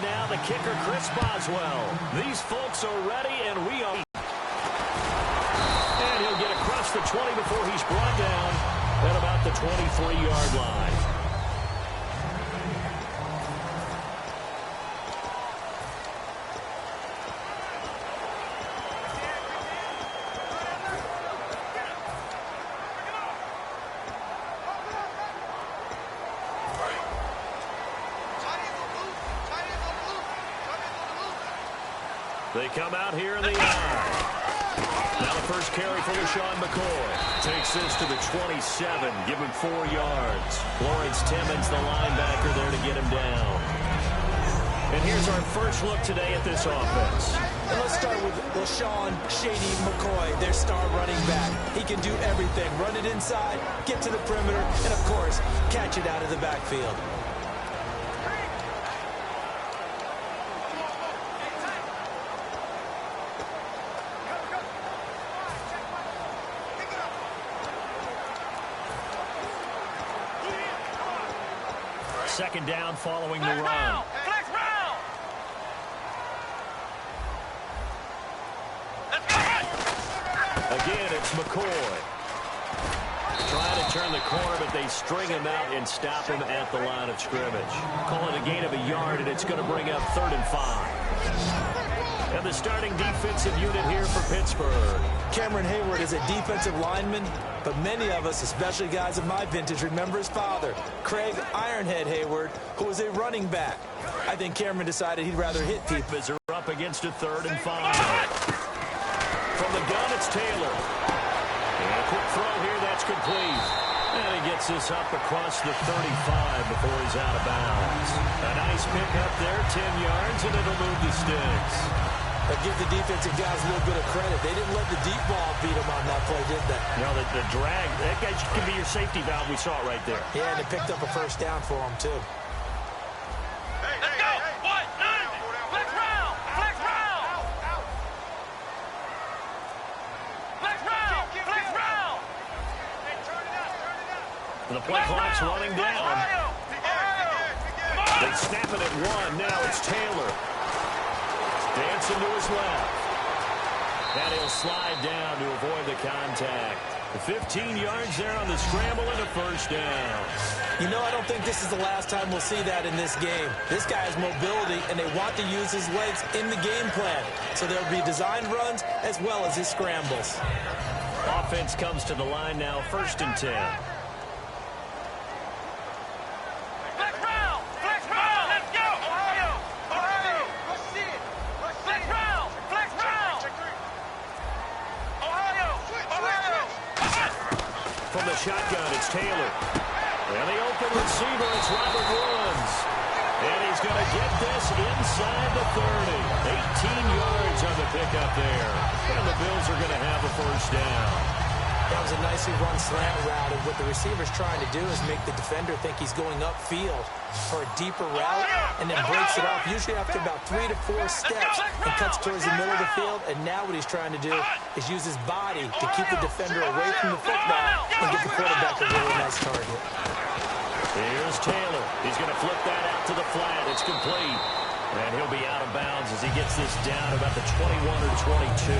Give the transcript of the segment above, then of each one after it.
Now the kicker, Chris Boswell. These folks are ready, and we are. And he'll get across the 20 before he's brought down at about the 23-yard line. They come out here in the eye. Now the first carry for LaShawn McCoy. Takes this to the 27. Give him 4 yards. Lawrence Timmons, the linebacker, there to get him down. And here's our first look today at this offense. And let's start with LaShawn Shady McCoy, their star running back. He can do everything. Run it inside, get to the perimeter, and, of course, catch it out of the backfield. Second down following the run. Again, it's McCoy. Trying to turn the corner, but they string him out and stop him at the line of scrimmage. Call it a gain of a yard, and it's going to bring up 3rd and 5. And the starting defensive unit here for Pittsburgh. Cameron Hayward is a defensive lineman, but many of us, especially guys of my vintage, remember his father, Craig Ironhead Hayward, who was a running back. I think Cameron decided he'd rather hit people. As they're up against a 3rd and 5. From the gun, it's Taylor. And a quick throw here, that's complete. And he gets this up across the 35 before he's out of bounds. A nice pick up there, 10 yards, and it'll move the sticks. But give the defensive guys a little bit of credit. They didn't let the deep ball beat them on that play, did they? No, the drag, that guy can be your safety valve. We saw it right there. Yeah, and it picked up a first down for him, too. Let's go! What? Flex round! Flex round! Flex round! Flex round! The play clock's running down. They snap it at 1. Now it's Taylor. Dancing to his left. And he'll slide down to avoid the contact. The 15 yards there on the scramble and a first down. You know, I don't think this is the last time we'll see that in this game. This guy has mobility, and they want to use his legs in the game plan. So there'll be designed runs as well as his scrambles. Offense comes to the line now, 1st and 10. From the shotgun, it's Taylor. And the open receiver, it's Robert Woods. And he's going to get this inside the 30. 18 yards on the pickup there. And the Bills are going to have a first down. That was a nicely run slant route, and what the receiver's trying to do is make the defender think he's going upfield for a deeper route, and then breaks it off, usually after about 3 to 4 steps, and cuts towards the middle of the field. And now what he's trying to do is use his body to keep the defender away from the football and get the quarterback a really nice target. Here's Taylor. He's going to flip that out to the flat. It's complete. And he'll be out of bounds as he gets this down about the 21 or 22.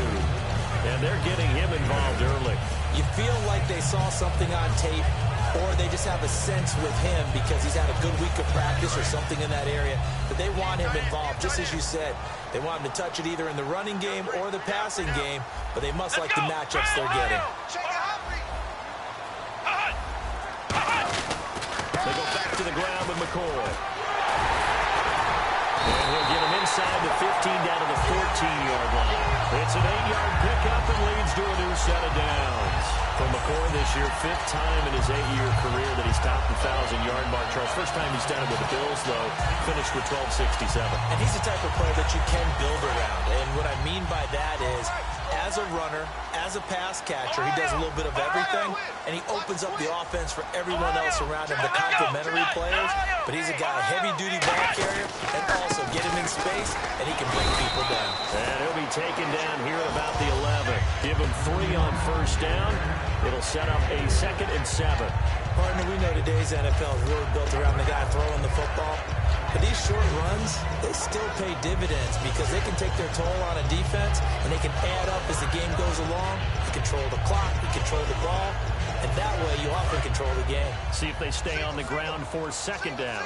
And they're getting him involved early. You feel like they saw something on tape, or they just have a sense with him because he's had a good week of practice or something in that area. But they want him involved, just as you said. They want him to touch it either in the running game or the passing game, but they must like the matchups they're getting. They go back to the ground with McCoy. And he'll get him inside the 15 down to the 14-yard line. It's an 8-yard pickup and leads to a new set of downs. For McCoy this year, 5th time in his 8-year career that he's topped the 1,000-yard mark. Charles, first time he's done it with the Bills, though, finished with 1267. And he's the type of player that you can build around. And what I mean by that is, as a runner, as a pass catcher, he does a little bit of everything, and he opens up the offense for everyone else around him, the complementary players. But he's a guy, heavy-duty ball carrier, and also get him in space, and he can bring people down. And he'll be taken down here at about the 11. Give him 3 on first down. It'll set up a 2nd and 7. Partner, we know today's NFL is really built around the guy throwing the football. But these short runs, they still pay dividends because they can take their toll on a defense, and they can add up as the game goes along. You control the clock, you control the ball, and that way you often control the game. See if they stay on the ground for second down.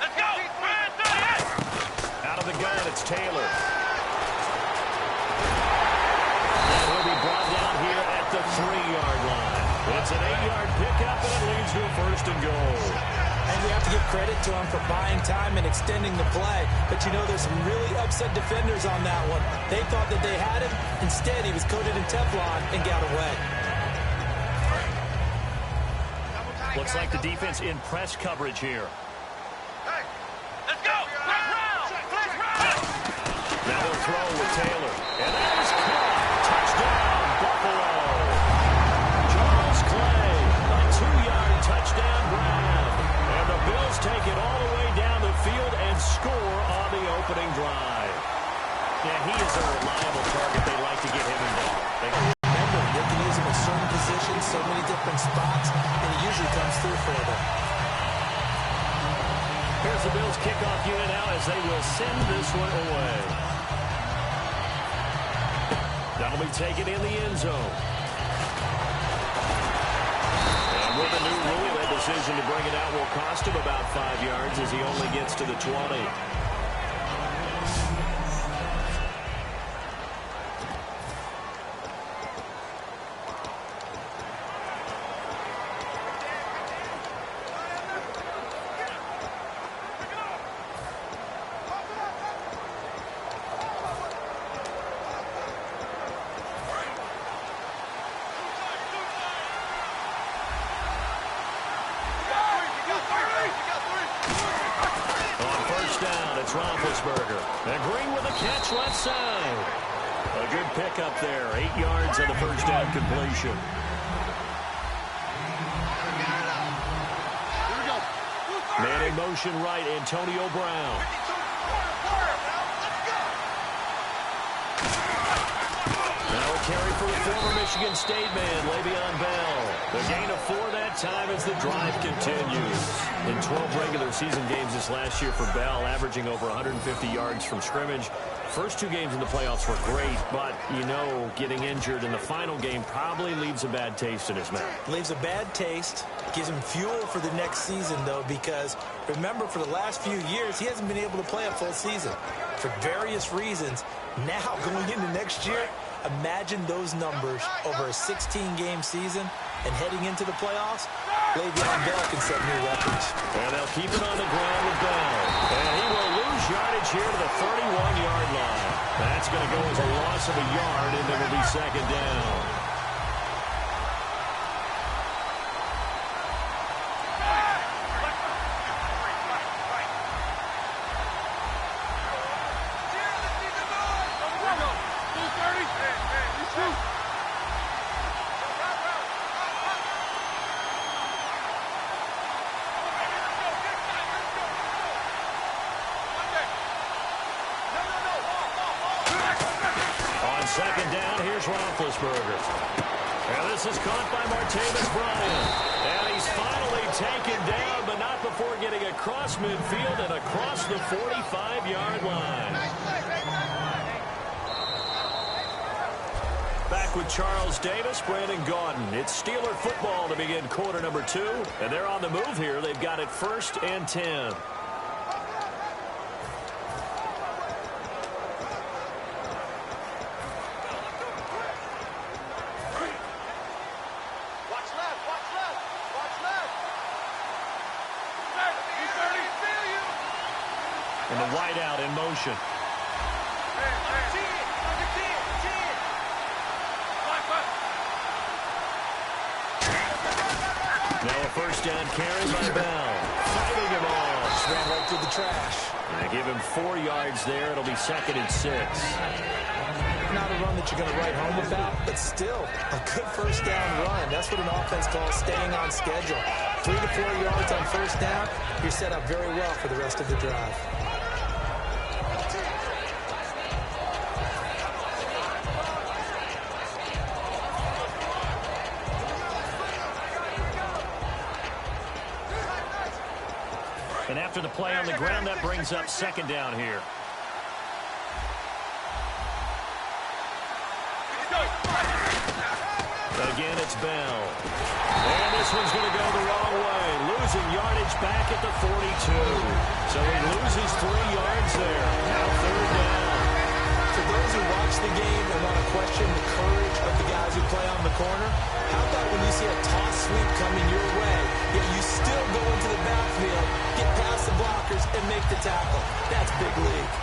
Let's go! Brand 38! Out of the gun, it's Taylor. And he'll be brought down here at the 3-yard line. It's an 8-yard pickup, and it leads to a first and goal. And we have to give credit to him for buying time and extending the play. But, you know, there's some really upset defenders on that one. They thought that they had him. Instead, he was coated in Teflon and got away. Looks like the defense in press coverage here. Let's go! Flex round! Flex round! Now they'll throw with Taylor. And that is caught. Touchdown, Buffalo. Charles Clay, a 2-yard touchdown grab. And the Bills take it all the way down the field and score on the opening drive. Yeah, he is a reliable target. They like to get him involved. Remember, they can use him in certain positions, so many different spots, and he usually comes through for them. Here's the Bills kickoff unit now as they will send this one away. That'll be taken in the end zone. And with a new rule, that decision to bring it out will cost him about 5 yards as he only gets to the 20. And Green with a catch left side. A good pickup there. 8 yards on the first down completion. Man in motion right, Antonio Brown. Now a carry for the former Michigan State man, Le'Veon Bell. The gain of 4 that time as the drive continues. In 12 regular season games this last year for Bell, averaging over 150 yards from scrimmage. First 2 games in the playoffs were great, but, you know, getting injured in the final game probably leaves a bad taste in his mouth. Leaves a bad taste, gives him fuel for the next season, though, because, remember, for the last few years, he hasn't been able to play a full season for various reasons. Now, going into next year, imagine those numbers over a 16-game season and heading into the playoffs. Le'Veon Bell can set new records. And they'll keep it on the ground with Bell. And he will lose yardage here to the 31-yard line. That's going to go as a loss of a yard, and it'll be second down. Second down, here's Roethlisberger. And this is caught by Martavis Bryant. And he's finally taken down, but not before getting across midfield and across the 45-yard line. Back with Charles Davis, Brandon Gaudin. It's Steeler football to begin quarter number 2. And they're on the move here. They've got it 1st and 10. And the wideout in motion. Now a first down carry by Bell. Fighting him off. Ran right through the trash. I give him 4 yards there. It'll be 2nd and 6. Not a run that you're going to write home about, but still a good first down run. That's what an offense calls staying on schedule. 3 to 4 yards on first down. You're set up very well for the rest of the drive. After the play on the ground, that brings up second down here. Again, it's Bell. And this one's going to go the wrong way. Losing yardage back at the 42. So he loses 3 yards there. Now third down. For those who watch the game and want to question the courage of the guys who play on the corner, how about when you see a toss sweep coming your way, yet you still go into the backfield, get past the blockers, and make the tackle? That's big league.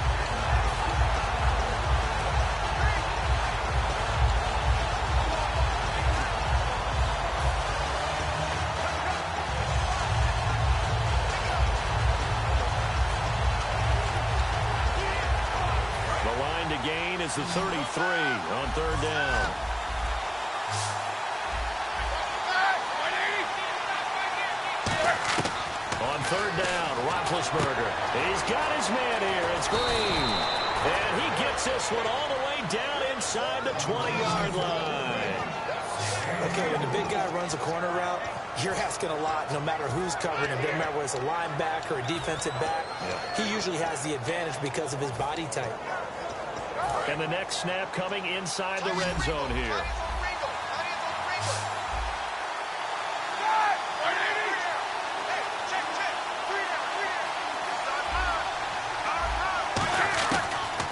Gain is the 33 on third down. On third down, Roethlisberger. He's got his man here. It's Green. And he gets this one all the way down inside the 20-yard line. Okay, when the big guy runs a corner route, you're asking a lot no matter who's covering him. Doesn't matter whether it's a linebacker or a defensive back. He usually has the advantage because of his body type. And the next snap coming inside the red zone here.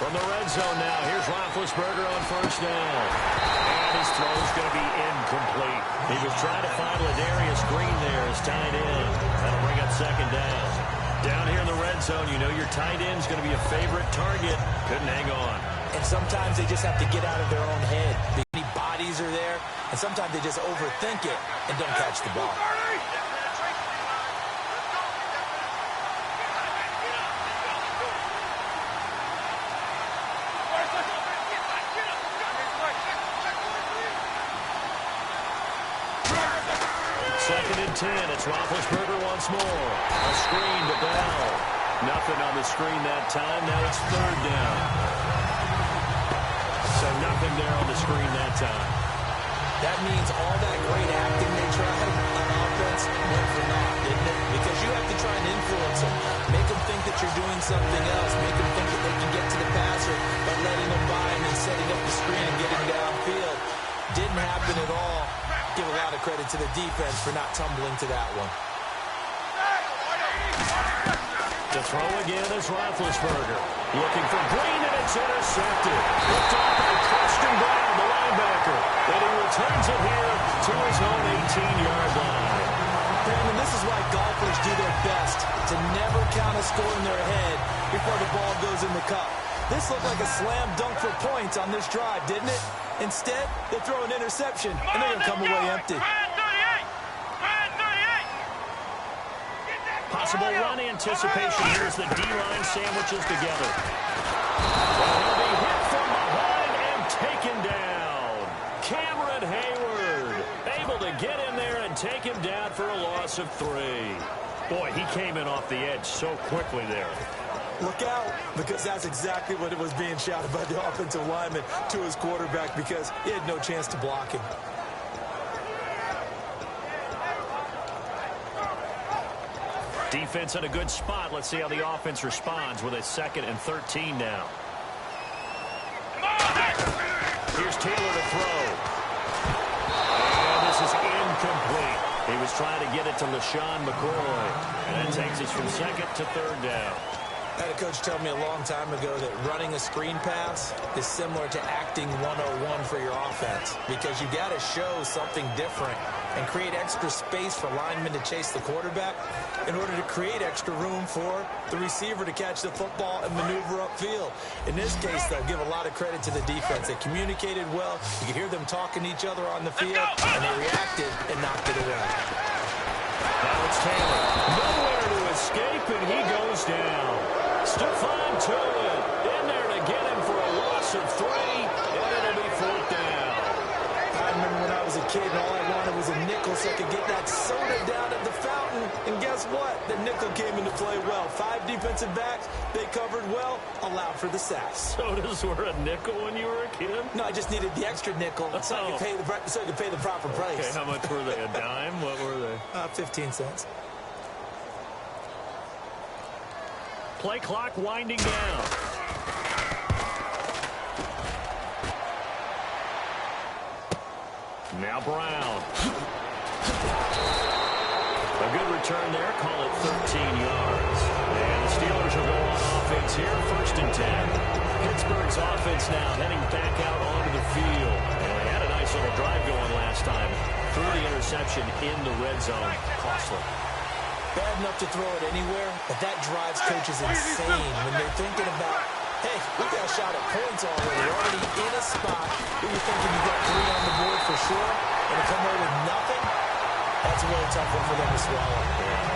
From the red zone now, here's Roethlisberger on first down. And his throw's going to be incomplete. He was trying to find Ladarius Green there as tight end. That'll bring up second down. Down here in the red zone, you know your tight end's going to be a favorite target. Couldn't hang on. And sometimes they just have to get out of their own head. Many bodies are there, and sometimes they just overthink it and don't catch the ball. Second and 10. It's Roethlisberger once more. A screen to Bell. Nothing on the screen that time. Now it's third down. So nothing there on the screen that time. That means all that great acting they tried on offense went for naught, didn't it? Because you have to try and influence them. Make them think that you're doing something else. Make them think that they can get to the passer by letting them by him and setting up the screen and getting downfield. Didn't happen at all. Give a lot of credit to the defense for not tumbling to that one. To throw again is Roethlisberger. Looking for Green, and it's intercepted. Picked off by Preston Brown, the linebacker. And he returns it here to his own 18-yard line. Brandon, this is why golfers do their best to never count a score in their head before the ball goes in the cup. This looked like a slam dunk for points on this drive, didn't it? Instead, they throw an interception, and they're going to come away empty. Possible run anticipation here as the D-line sandwiches together. And he'll be hit from behind and taken down. Cameron Hayward able to get in there and take him down for a loss of 3. Boy, he came in off the edge so quickly there. Look out, because that's exactly what it was being shouted by the offensive lineman to his quarterback because he had no chance to block him. Defense in a good spot. Let's see how the offense responds with a 2nd and 13 now. Here's Taylor to throw. And this is incomplete. He was trying to get it to LaShawn McCoy. And that takes us from 2nd to 3rd down. I had a coach tell me a long time ago that running a screen pass is similar to acting 101 for your offense because you got to show something different and create extra space for linemen to chase the quarterback in order to create extra room for the receiver to catch the football and maneuver upfield. In this case, though, give a lot of credit to the defense. They communicated well. You could hear them talking to each other on the field, and they reacted and knocked it away. Now it's Taylor. Nowhere to escape, and he goes down. Stephon Tuitt in there to get him for a loss of 3, and it'll be 4th down. I remember when I was a kid and all I wanted was a nickel so I could get that soda down at the fountain. And guess what? The nickel came into play well. 5 defensive backs, they covered well, allowed for the sacks. Sodas were a nickel when you were a kid? No, I just needed the extra nickel so I could pay the proper price. Okay, how much were they? A dime? What were they? 15 cents. Play clock winding down. Now Brown. A good return there. Call it 13 yards. And the Steelers will go on offense here. 1st and 10. Pittsburgh's offense now heading back out onto the field. And they had a nice little drive going last time. Threw the interception in the red zone. Costly. Bad enough to throw it anywhere, but that drives coaches insane when they're thinking about, hey, we got a shot at points already. We're already in a spot where you're thinking you got 3 on the board for sure, and to come away with nothing, that's a really tough one for them to swallow.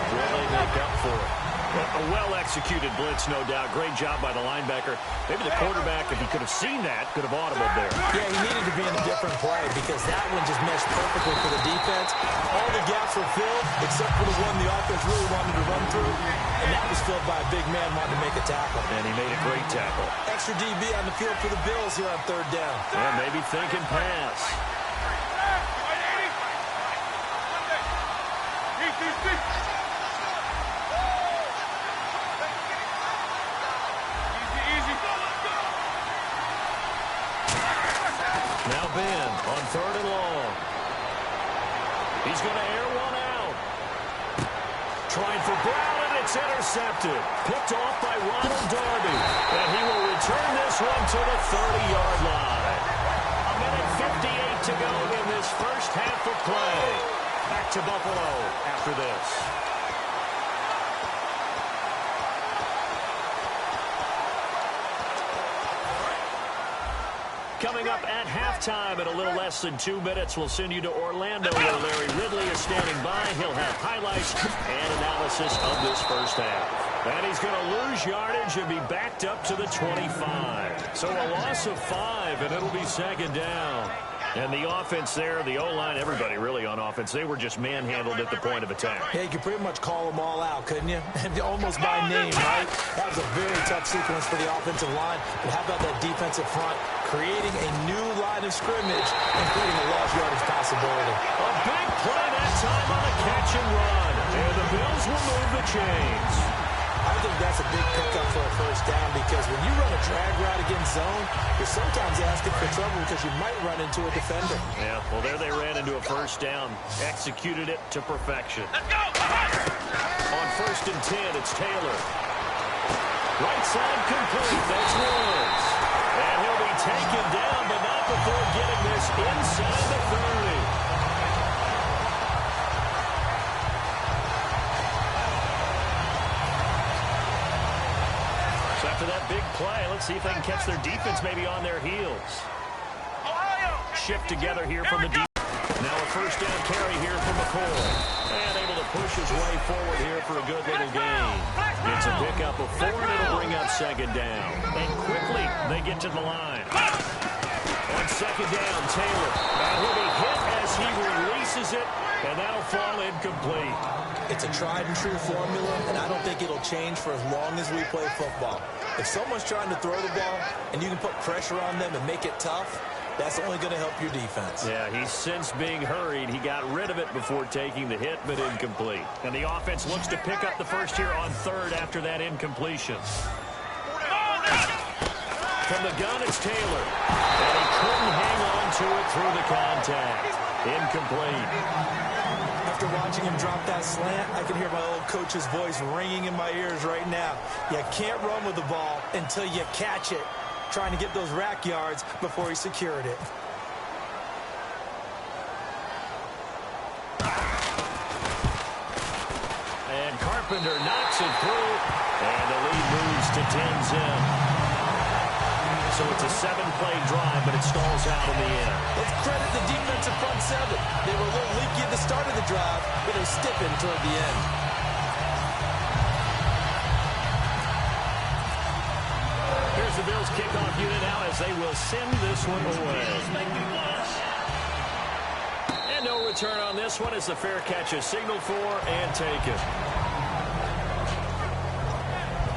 Really make up for it. A well-executed blitz, no doubt. Great job by the linebacker. Maybe the quarterback, if he could have seen that, could have audibled there. Yeah, he needed to be in a different play because that one just meshed perfectly for the defense. All the gaps were filled except for the one the offense really wanted to run through, and that was filled by a big man wanting to make a tackle. And he made a great tackle. Extra DB on the field for the Bills here on 3rd down. And maybe thinking pass. Now Ben on 3rd and long. He's going to air one out. Trying for Brown, and it's intercepted. Picked off by Ronald Darby. And he will return this one to the 30-yard line. 1:58 to go in this first half of play. Back to Buffalo after this. Coming up at halftime in a little less than 2 minutes, we'll send you to Orlando where Larry Ridley is standing by. He'll have highlights and analysis of this first half. And he's going to lose yardage and be backed up to the 25. So a loss of 5, and it'll be 2nd down. And the offense there, the O-line, everybody really on offense, they were just manhandled at the point of attack. Yeah, you could pretty much call them all out, couldn't you? Almost by name, right? That was a very tough sequence for the offensive line. But how about that defensive front creating a new line of scrimmage and creating a large yardage possibility? A big play that time on a catch and run. And the Bills will move the chains. I think that's a big pickup for a 1st down because when you run a drag route against zone, you're sometimes asking for trouble because you might run into a defender. Yeah, well, there they ran into a 1st down. Executed it to perfection. Let's go! On 1st and 10, it's Taylor. Right side complete. That's Woods. And he'll be taken down, but not before getting this inside the 30. After that big play, let's see if they can catch their defense maybe on their heels. Shift together here from the defense. Now a 1st down carry here from McCoy. And able to push his way forward here for a good little gain. It's a pickup of 4, and it'll bring up 2nd down. And quickly, they get to the line. On 2nd down, Taylor. And he'll be hit as he releases it, and that'll fall incomplete. It's a tried-and-true formula, and I don't think it'll change for as long as we play football. If someone's trying to throw the ball and you can put pressure on them and make it tough, that's only going to help your defense. Yeah, he's since being hurried. He got rid of it before taking the hit, but incomplete. And the offense looks to pick up the 1st here on 3rd after that incompletion. From the gun, it's Taylor. And he couldn't hang on to it through the contact. Incomplete. After watching him drop that slant, I can hear my old coach's voice ringing in my ears right now. You can't run with the ball until you catch it. Trying to get those rack yards before he secured it. And Carpenter knocks it through, and the lead moves to 10-zip. So it's a 7-play drive, but it stalls out in the end. Let's credit the defensive front 7. They were a little leaky at the start of the drive, but they stiffened toward the end. Here's the Bills kickoff unit now as they will send this one away. And no return on this one as the fair catch is signaled for and taken.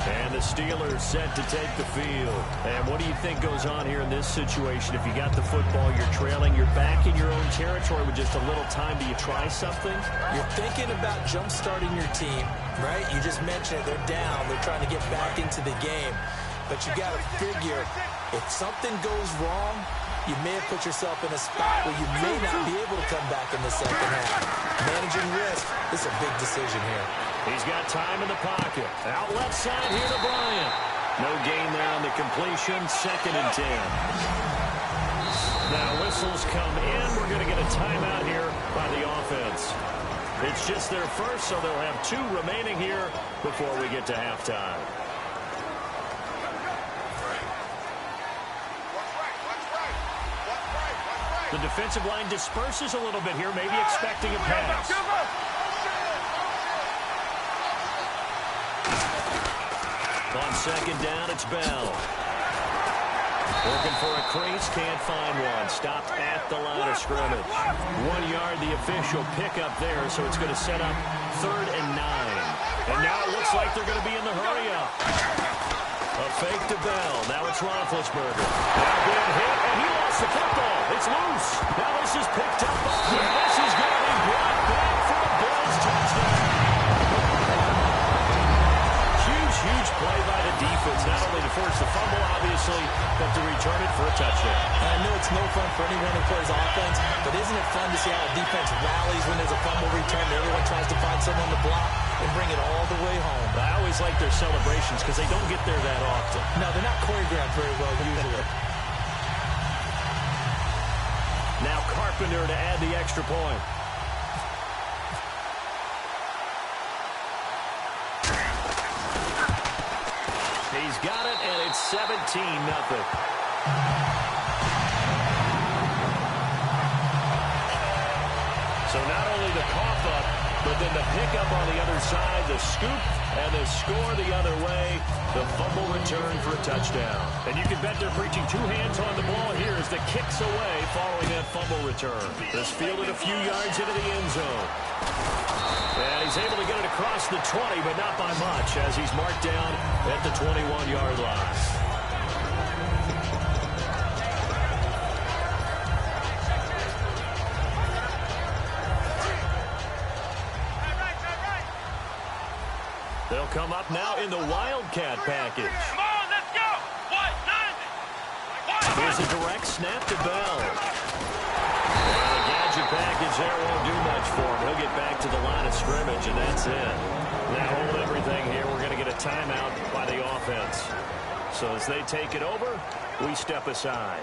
And And the Steelers set to take the field. And what do you think goes on here in this situation? If you got the football, you're trailing, you're back in your own territory with just a little time. Do you try something? You're thinking about jump-starting your team, right? You just mentioned it. They're down. They're trying to get back into the game. But you got to figure, if something goes wrong, you may have put yourself in a spot where you may not be able to come back in the second half. Managing risk is a big decision here. He's got time in the pocket. Out left side here to Bryant. No gain there on the completion. 2nd and 10. Now whistles come in. We're going to get a timeout here by the offense. It's just their first, so they'll have 2 remaining here before we get to halftime. The defensive line disperses a little bit here, maybe expecting a pass. On 2nd down, it's Bell. Looking for a crease, can't find one. Stopped at the line of scrimmage. 1 yard, the official pickup there, so it's going to set up 3rd and 9. And now it looks like they're going to be in the hurry-up. A fake to Bell. Now it's Roethlisberger. Now being hit, and he lost the football. It's loose. Now this is picked up. This is going to be brought back for a Bills touchdown. Huge play by the defense, not only to force the fumble, obviously, but to return it for a touchdown. And I know it's no fun for anyone who plays offense, but isn't it fun to see how a defense rallies when there's a fumble return? Everyone tries to find someone to block and bring it all the way home. I always like their celebrations because they don't get there that often. No, they're not choreographed very well usually. Now Carpenter to add the extra point. He's got it, and it's 17-0. So not only the cough up, but then the pickup on the other side, the scoop, and the score the other way, the fumble return for a touchdown. And you can bet they're preaching 2 hands on the ball here as the kick's away following that fumble return. This fielded a few yards into the end zone. And he's able to get it across the 20, but not by much, as he's marked down at the 21-yard line. They'll come up now in the Wildcat package. Come on, let's go! What? 90! Here's a direct snap to Bell. The gadget package there won't do much for him. He'll get back to the line of scrimmage, and that's it. Now hold everything here. We're going to get a timeout by the offense. So as they take it over, we step aside.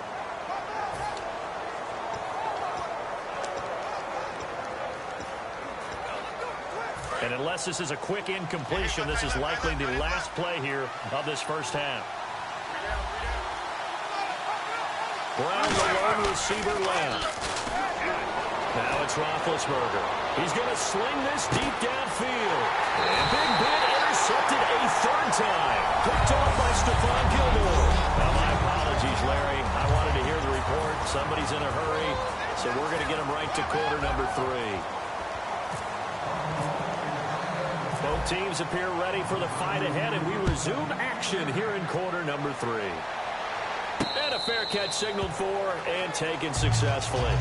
And unless this is a quick incompletion, this is likely the last play here of this first half. Brown, the lone receiver left. Now it's Roethlisberger. He's going to sling this deep downfield. And Big Ben intercepted a 3rd time. Picked off by Stephon Gilmore. Now, my apologies, Larry. I wanted to hear the report. Somebody's in a hurry, so we're going to get him right to quarter number 3. Both teams appear ready for the fight ahead, and we resume action here in quarter number 3. And a fair catch signaled for and taken successfully.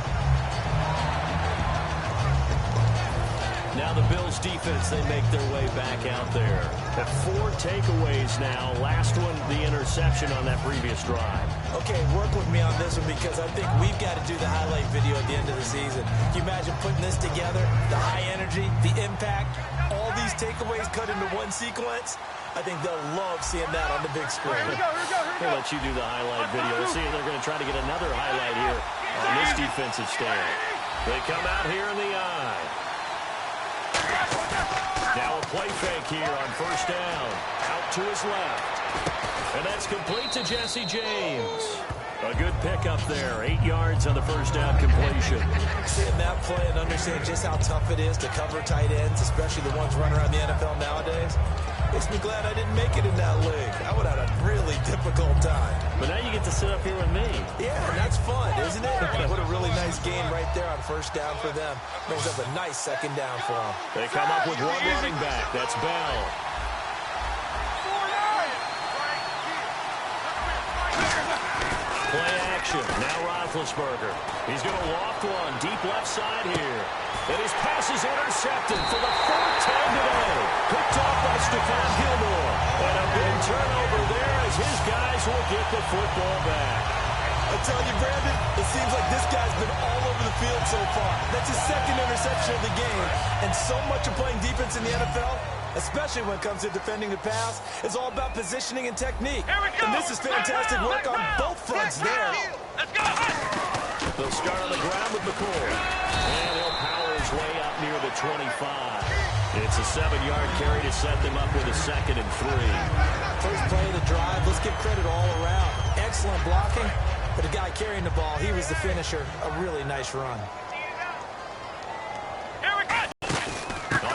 Now the Bills defense, they make their way back out there. Have 4 takeaways now. Last one, the interception on that previous drive. Okay, work with me on this one because I think we've got to do the highlight video at the end of the season. Can you imagine putting this together? The high energy, the impact, all these takeaways cut into one sequence? I think they'll love seeing that on the big screen. We'll let you do the highlight video. Let's see if they're going to try to get another highlight here on this defensive stand. They come out here in the eye. Now a play fake here on first down. Out to his left. And that's complete to Jesse James. A good pickup there. 8 yards on the first down completion. Seeing that play and understanding just how tough it is to cover tight ends, especially the ones running around the NFL nowadays, makes me glad I didn't make it in that league. I would have had a really difficult time. But now you get to sit up here with me. Yeah, and that's fun, isn't it? What a really nice game right there on first down for them. Brings up a nice second down for them. They come up with one running back. That's Bell. Roethlisberger. He's going to loft one deep left side here. And his pass is intercepted for the fourth time today. Picked off by Stephon Gilmore. And a big turnover there as his guys will get the football back. I tell you, Brandon, it seems like this guy's been all over the field so far. That's his second interception of the game. And so much of playing defense in the NFL, especially when it comes to defending the pass, is all about positioning and technique. And this is fantastic work on both fronts there. Let's go. They'll start on the ground with McCoy. And he'll power his way up near the 25. It's a 7-yard carry to set them up with a 2nd and 3. First play of the drive, let's give credit all around. Excellent blocking, but the guy carrying the ball, he was the finisher. A really nice run. On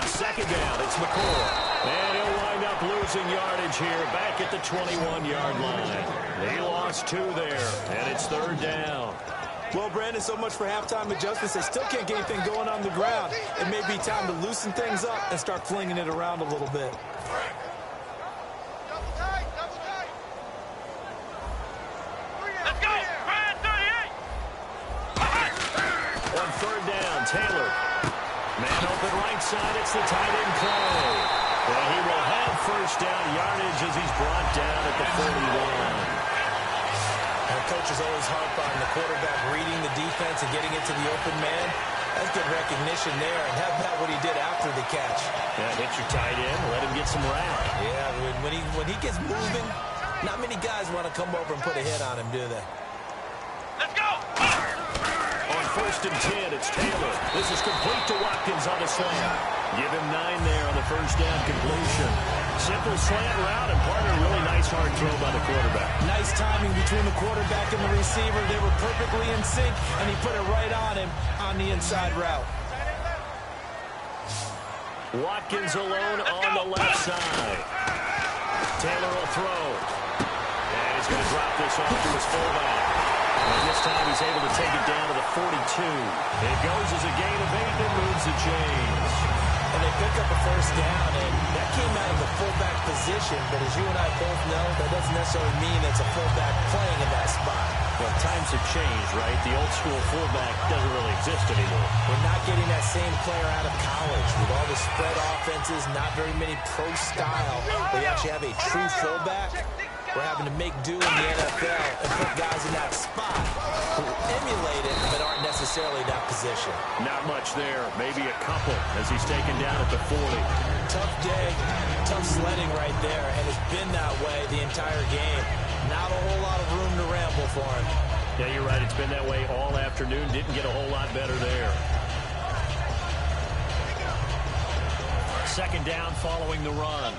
2nd down, it's McCoy. And he'll wind up losing yardage here back at the 21-yard line. He lost 2 there, and it's 3rd down. Well, Brandon, so much for halftime adjustments. They still can't get anything going on the ground. It may be time to loosen things up and start flinging it around a little bit. Let's go. Ryan 38. On 3rd down, Taylor. Man open right side, it's the tight end play. And he will have first down yardage as he's brought down at the 41. And coaches always harp on the quarterback reading the defense and getting it to the open man. That's good recognition there. And how about what he did after the catch? Yeah, hit your tight end, let him get some rap. Yeah, when he gets moving, not many guys want to come over and put a hit on him, do they? Let's go. On 1st and 10, it's Taylor. This is complete to Watkins on the slant. Give him 9 there on the first down completion. Simple slant route, and partner, really nice hard throw by the quarterback. Nice timing between the quarterback and the receiver. They were perfectly in sync, and he put it right on him on the inside route. Watkins alone on the left side. Taylor will throw. And he's going to drop this off to his fullback. And this time he's able to take it down to the 42. It goes as a gain of 8 and moves the chains. And they pick up a first down, and that came out of the fullback position. But as you and I both know, that doesn't necessarily mean it's a fullback playing in that spot. Well, times have changed, right? The old school fullback doesn't really exist anymore. We're not getting that same player out of college. With all the spread offenses, not very many pro style. We actually have a true fullback. We're having to make do in the NFL and put guys in that spot who emulate it but aren't necessarily that position. Not much there. Maybe a couple as he's taken down at the 40. Tough day, tough sledding right there, and it's been that way the entire game. Not a whole lot of room to ramble for him. Yeah, you're right. It's been that way all afternoon. Didn't get a whole lot better there. 2nd down following the run.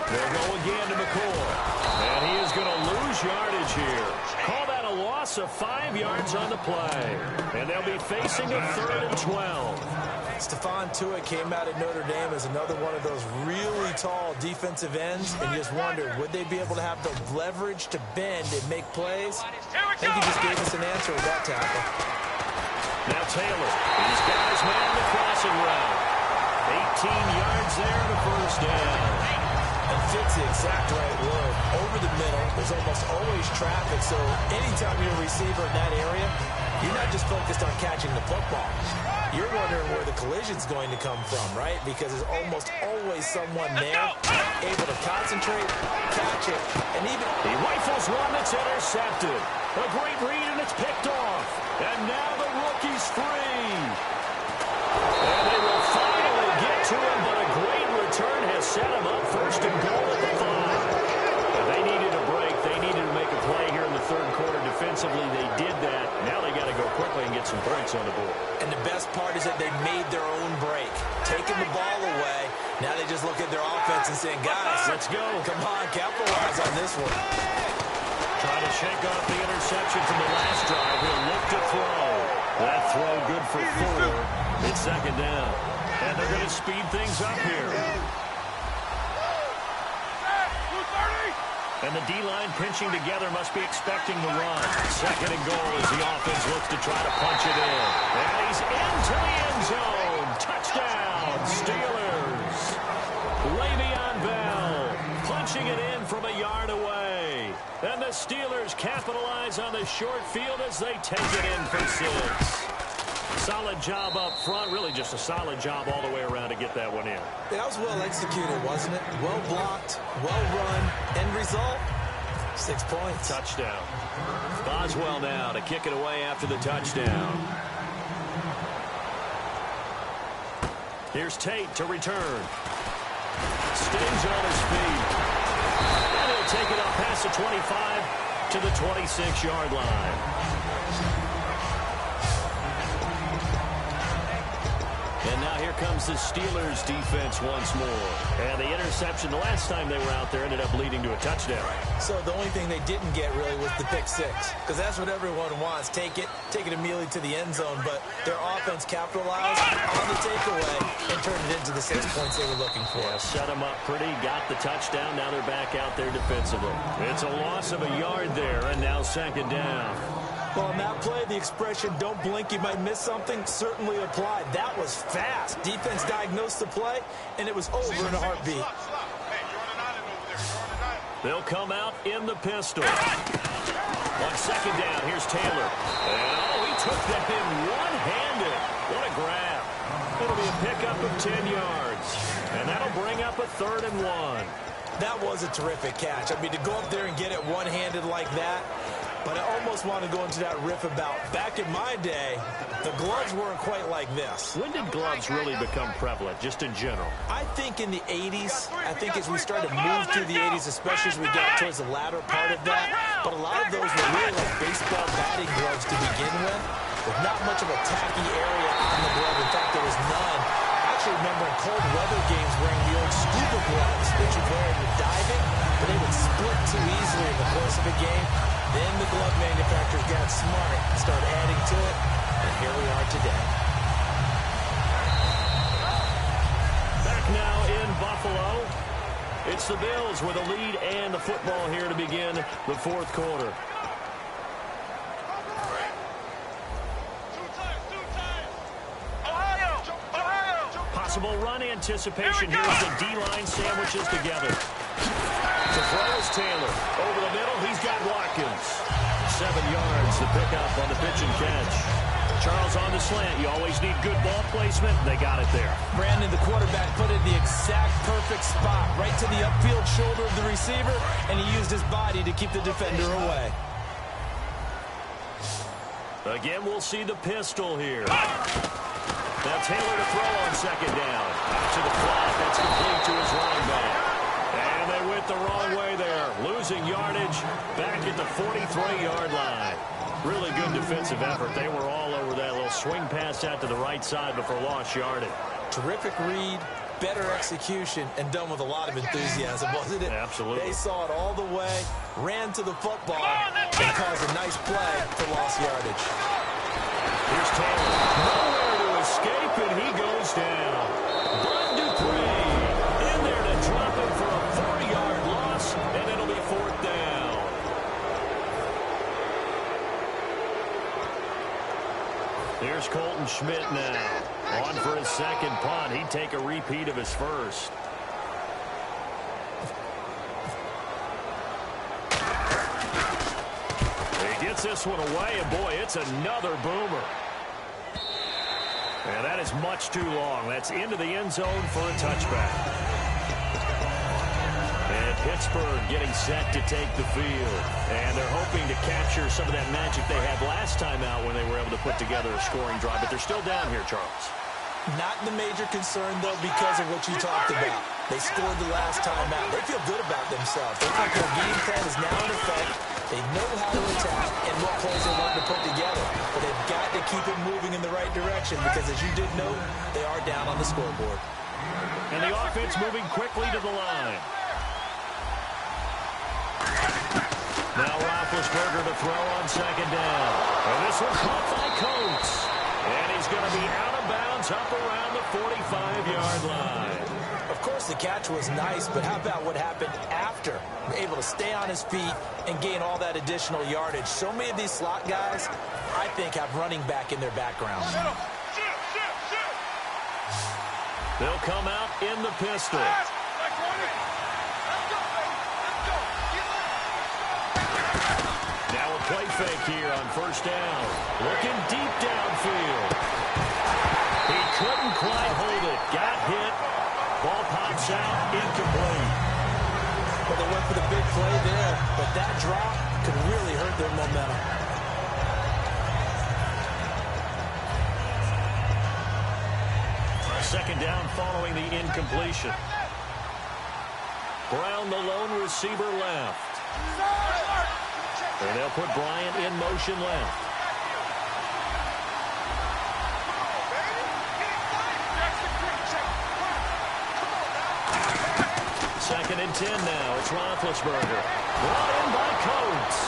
They'll go again to McCoy. And he is going to lose yardage here. Call that a loss of 5 yards on the play. And they'll be facing a 3rd and 12. Stephon Tuitt came out at Notre Dame as another one of those really tall defensive ends, and you just wondered, would they be able to have the leverage to bend and make plays? I think he just gave us an answer with that tackle. Now Taylor, he's got his man the crossing route. 18 yards there and a first down. And fits the exact right word. Over the middle, there's almost always traffic, so anytime you're a receiver in that area, you're not just focused on catching the football. You're wondering where the collision's going to come from, right? Because there's almost always someone there able to concentrate, catch it, and even... He rifles one that's intercepted. A great read, and it's picked off. And now the rookie's free. And they will finally get to him, but a great return has set him up 1st and goal at the 5. They needed a break. They needed to make a play here in the 3rd quarter defensively. They did that. Now they got to go quickly and get some points on the board. And the best part is that they made their own break. Taking the ball away. Now they just look at their offense and saying, guys, let's go. Come on, capitalize on this one. Trying to shake off the interception from the last drive. He'll look to throw. That throw good for 4. It's 2nd down. And they're going to speed things up here. And the D-line pinching together must be expecting the run. 2nd and goal as the offense looks to try to punch it in. And he's into the end zone. Touchdown, Steelers. Le'Veon Bell punching it capitalize on the short field as they take it in for 6. Solid job up front. Really just a solid job all the way around to get that one in. That was well executed, wasn't it? Well blocked, well run. End result, 6 points. Touchdown. Boswell now to kick it away after the touchdown. Here's Tate to return. Stays on his feet. And he'll take it up past the 25 to the 26-yard line. And now here comes the Steelers defense once more. And the interception the last time they were out there ended up leading to a touchdown. So the only thing they didn't get really was the pick 6. Because that's what everyone wants. Take it immediately to the end zone. But their offense capitalized on the takeaway and turned it into the 6 points they were looking for. Yeah, set them up pretty, got the touchdown. Now they're back out there defensively. It's a loss of a yard there, and now 2nd down. Well, on that play, the expression, don't blink, you might miss something, certainly applied. That was fast. Defense diagnosed the play, and it was over in a heartbeat. They'll come out in the pistol. On 2nd down, here's Taylor. And, he took that in one-handed. What a grab. It'll be a pickup of 10 yards. And that'll bring up a 3rd and 1. That was a terrific catch. I mean, to go up there and get it one-handed like that, but I almost want to go into that riff about back in my day, the gloves weren't quite like this. When did gloves really become prevalent, just in general? I think in the 80s. I think as we started to move through the 80s, especially as we got towards the latter part of that. But a lot of those were really like baseball batting gloves to begin with not much of a tacky area on the glove. In fact, there was none. I actually remember in cold weather games wearing the old scuba gloves that you wear in diving, but they would split too easily in the course of a game. Then the glove manufacturers got smart and started adding to it, and here we are today. Back now in Buffalo. It's the Bills with a lead and the football here to begin the 4th quarter. Possible run anticipation here as the D-line sandwiches together. To throw is Taylor. Over the middle, he's got Watkins. 7 yards, the pickup on the pitch and catch. Charles on the slant. You always need good ball placement. They got it there. Brandon, the quarterback, put it in the exact perfect spot, right to the upfield shoulder of the receiver, and he used his body to keep the defender away. Again, we'll see the pistol here. Now Taylor to throw on 2nd down. Out to the flat. That's complete to his running back. And they went the wrong way there. Losing yardage back at the 43-yard line. Really good defensive effort. They were all over that little swing pass out to the right side before lost yardage. Terrific read, better execution, and done with a lot of enthusiasm, wasn't it? Absolutely. They saw it all the way, ran to the football, and caused a nice play for lost yardage. Here's Taylor. Nowhere to escape, and he goes down. Bud Dupree in there to drop him for a 4-yard loss, and it'll be 4th down. Here's Colton Schmidt now. On for his 2nd punt. He'd take a repeat of his first. He gets this one away, and boy, it's another boomer. And that is much too long. That's into the end zone for a touchback. And Pittsburgh getting set to take the field. And they're hoping to capture some of that magic they had last time out when they were able to put together a scoring drive. But they're still down here, Charles. Not the major concern, though, because of what you talked about. They scored the last time out. They feel good about themselves. They think their game plan is now in effect. They know how to attack and what plays they want to put together. But they've got to keep it moving in the right direction because, as you did note, they are down on the scoreboard. And the offense moving quickly to the line. Now Roethlisberger to throw on 2nd down. And this one caught by Coates. And he's going to be out of bounds up around the 45-yard line. Of course, the catch was nice, but how about what happened after? Able to stay on his feet and gain all that additional yardage. So many of these slot guys, I think, have running back in their background. They'll come out in the pistol. play fake here on first down. Looking deep downfield. He couldn't quite hold it. Got hit. Ball pops out. Incomplete. Well, they went for the big play there, but that drop could really hurt their momentum. Second down following the incompletion. Brown, the lone receiver, left. And they'll put Bryant in motion left. Second and 10 now. It's Roethlisberger. Brought in by Coates.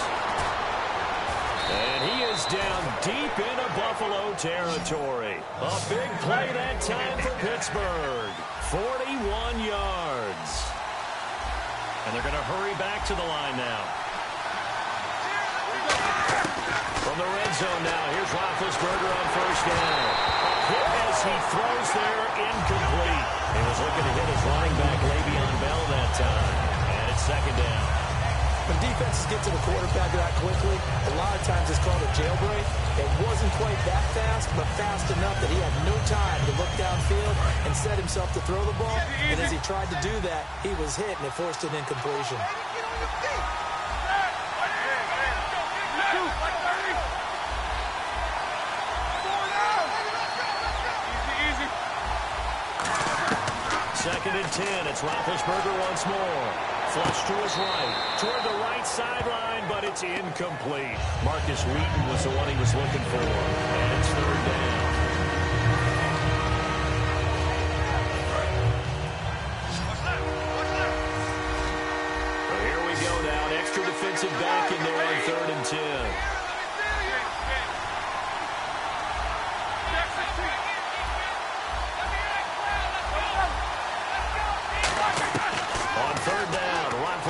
And he is down deep into Buffalo territory. A big play that time for Pittsburgh. 41 yards. And they're going to hurry back to the line now. From the red zone now, here's Roethlisberger on first down. A hit as he throws there, incomplete. He was looking to hit his running back, Le'Veon Bell, that time. And it's second down. When defenses get to the quarterback that quickly, a lot of times it's called a jailbreak. It wasn't quite that fast, but fast enough that he had no time to look downfield and set himself to throw the ball. And as he tried to do that, he was hit, and it forced an incompletion. Second and 10. It's Roethlisberger once more. Flush to his right. Toward the right sideline, but it's incomplete. Marcus Wheaton was the one he was looking for. And it's third down. Well, here we go now. An extra defensive back in there on third and 10.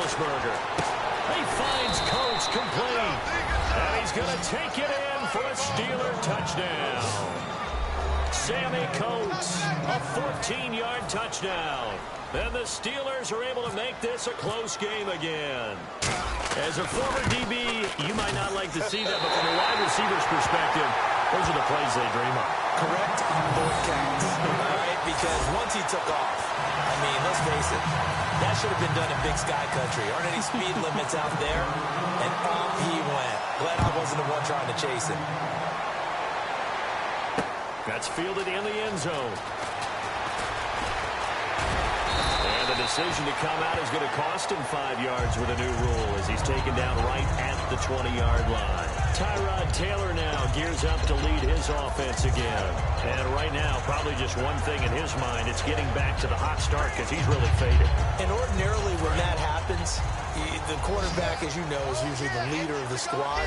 He finds Coates complete. And he's going to take it in for a Steeler touchdown. Sammy Coates, a 14-yard touchdown. And the Steelers are able to make this a close game again. As a former DB, you might not like to see that, but from a wide receiver's perspective, those are the plays they dream of. Correct on both counts. All right, because once he took off, I mean, let's face it, that should have been done in Big Sky Country. Aren't any speed limits out there? And up he went. Glad I wasn't the one trying to chase him. That's fielded in the end zone. And the decision to come out is going to cost him 5 yards with a new rule as he's taken down right at the 20-yard line. Tyrod Taylor now gears up to lead his offense again. And right now, probably just one thing in his mind, it's getting back to the hot start because he's really faded. And ordinarily when that happens, the quarterback, as you know, is usually the leader of the squad.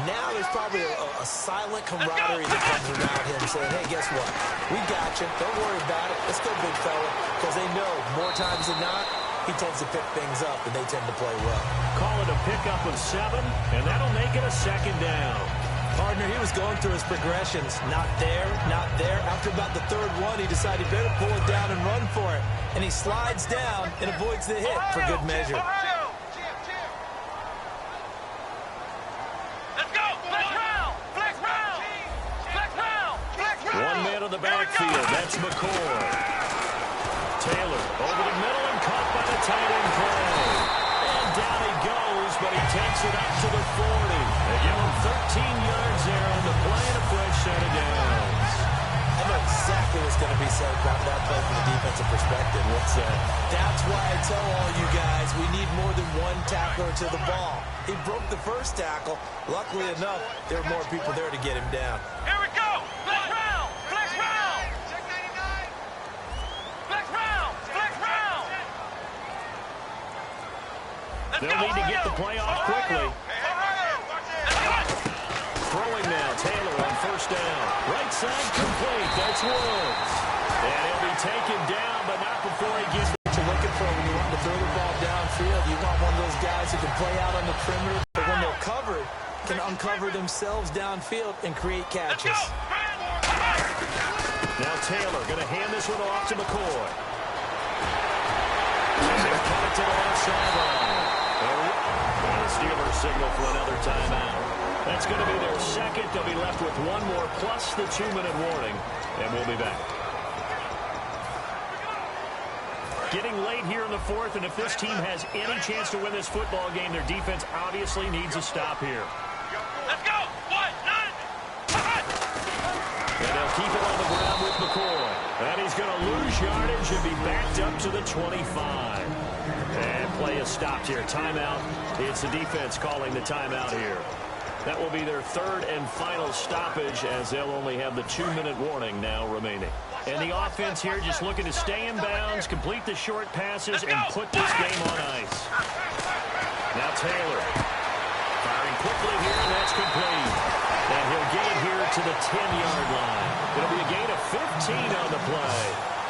Now there's probably a silent camaraderie that comes around him saying, hey, guess what? We got you. Don't worry about it. Let's go, big fella. Because they know more times than not, he tends to pick things up, and they tend to play well. Call it a pickup of 7, and that'll make it a second down. Partner, he was going through his progressions. Not there, not there. After about the third one, he decided better pull it down and run for it. And he slides down and avoids the hit for good measure. One man on the backfield. That's McCoy. Taylor over the middle and caught by the tight end play. And down he goes, but he takes it up to the 40. They give him 13 yards there on the play and a fresh set of downs. I know exactly what's going to be said about that play from the defensive perspective. What's that? That's why I tell all you guys we need more than one tackler to the ball. He broke the first tackle. Luckily enough, there were more people there to get him down. Here we go! Flex round! Flex round! Check 99! Flex round! Flex round! They'll need to get the play off quickly. Throwing now, Taylor on first down. Right side complete. That's Woods. And he'll be taken down, but not before he gets What you're looking for when you want to throw the ball downfield, you want one of those guys who can play out on the perimeter, but when they're covered, can uncover themselves downfield and create catches. Now Taylor going to hand this one off to McCoy. And they're cut it to the left sideline. And the Steelers signal for another timeout. That's going to be their second. They'll be left with one more plus the 2-minute warning, and we'll be back. Getting late here in the fourth, and if this team has any chance to win this football game, their defense obviously needs a stop here. Let's go! 1, 9, and they'll keep it on the ground with McCoy. And he's going to lose yardage and be backed up to the 25. And play is stopped here. Timeout. It's the defense calling the timeout here. That will be their third and final stoppage, as they'll only have the 2-minute warning now remaining. And the offense here just looking to stay in bounds, complete the short passes, and put this game on ice. Now Taylor firing quickly here, and that's complete. And he'll get it here to the 10-yard line. It'll be a gain of 15 on the play.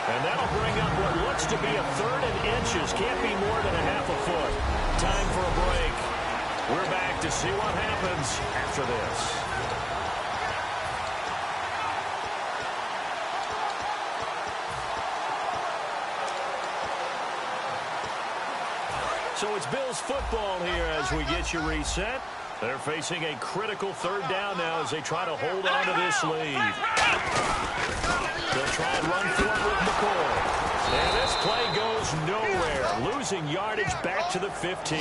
And that'll bring up what looks to be a third and inches. Can't be more than a half a foot. Time for a break. We're back to see what happens after this. So it's Bills football here as we get you reset. They're facing a critical third down now as they try to hold on to this lead. They'll try and run for it with McCoy. And this play goes nowhere. Losing yardage back to the 15.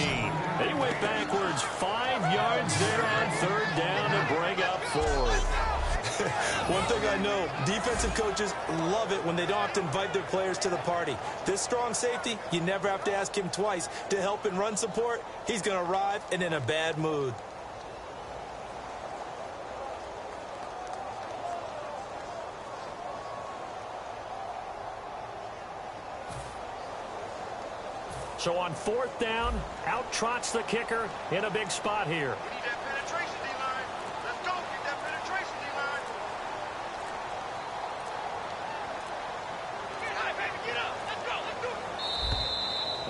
They went backwards 5 yards there on third down to bring up fourth. One thing I know, defensive coaches love it when they don't have to invite their players to the party. This strong safety, you never have to ask him twice to help in run support. He's going to arrive and in a bad mood. So on fourth down, out trots the kicker in a big spot here. We need that penetration, D-line. Let's go. Get that penetration, D-line. Get high, baby. Get up. Let's go. Let's do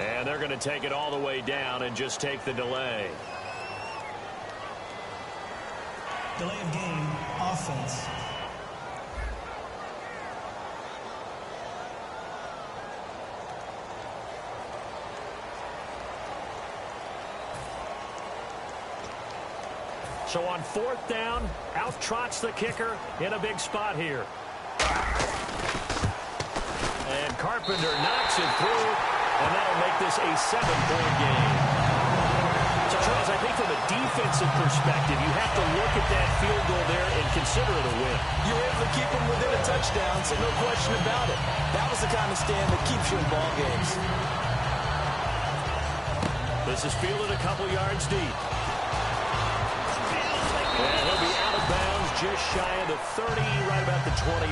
it. And they're going to take it all the way down and just take the delay. Delay of game, offense. So on fourth down, out trots the kicker in a big spot here. And Carpenter knocks it through, and that'll make this a 7-point game. So, Charles, I think from a defensive perspective, you have to look at that field goal there and consider it a win. You're able to keep them within a touchdown, so no question about it. That was the kind of stand that keeps you in ball games. This is fielded a couple yards deep. And he'll be out of bounds just shy of the 30, right about the 29.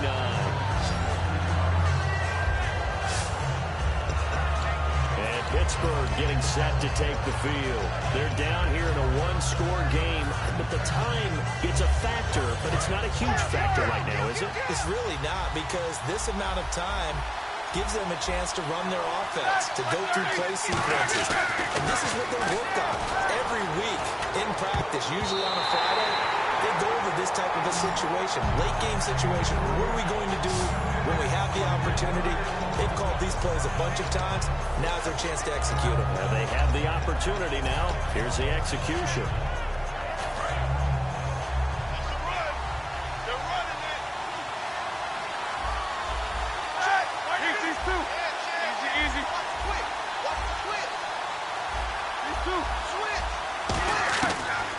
And Pittsburgh getting set to take the field. They're down here in a one-score game, but the time, it's a factor, but it's not a huge factor right now, is it? It's really not, because this amount of time gives them a chance to run their offense, to go through play sequences. And this is what they work on every week in practice, usually on a Friday. They go over this type of a situation, late game situation. What are we going to do when we have the opportunity? They've called these plays a bunch of times. Now's their chance to execute them. Now they have the opportunity now. Here's the execution.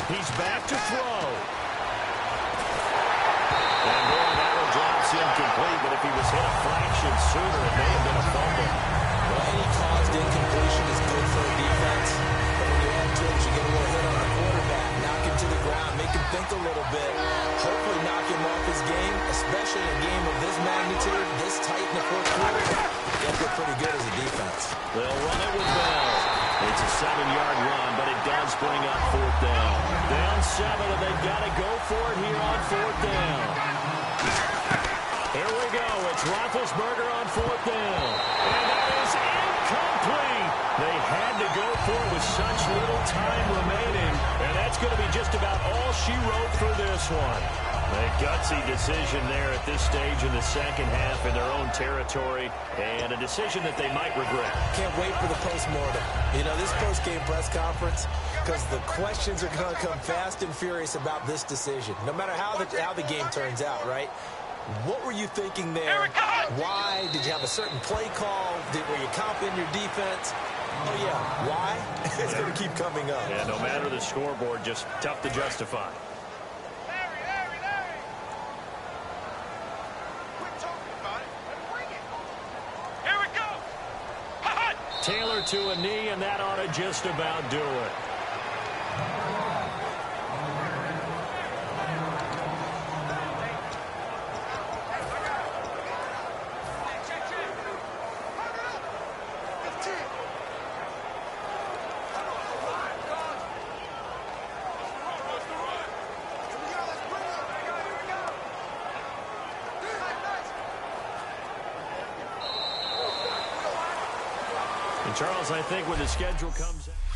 He's back to throw. And boy, that one drops incomplete, but if he was hit a fraction sooner, it may have been a fumble. Well, any caused incompletion is good for a defense. But when you add to it, you get a little hit on the quarterback, knock him to the ground, make him think a little bit, hopefully knock him off his game, especially in a game of this magnitude, this tight in the fourth quarter. They feel pretty good as a defense. They'll run it with Bell. It's a 7-yard run, but it does bring up fourth down. Down 7, and they've got to go for it here on fourth down. Here we go. It's Roethlisberger on fourth down. And that is incomplete. They had to go for it with such little time remaining. And that's going to be just about all she wrote for this one. A gutsy decision there at this stage in the second half in their own territory, and a decision that they might regret. Can't wait for the post-mortem. You know, this post-game press conference, because the questions are going to come fast and furious about this decision, no matter how the game turns out, right? What were you thinking there? Why? Did you have a certain play call? Were you confident in your defense? Oh, yeah. Why? It's going to keep coming up. Yeah, no matter the scoreboard, just tough to justify. Here we go. Taylor to a knee, and that ought to just about do it. And Charles, I think when the schedule comes out.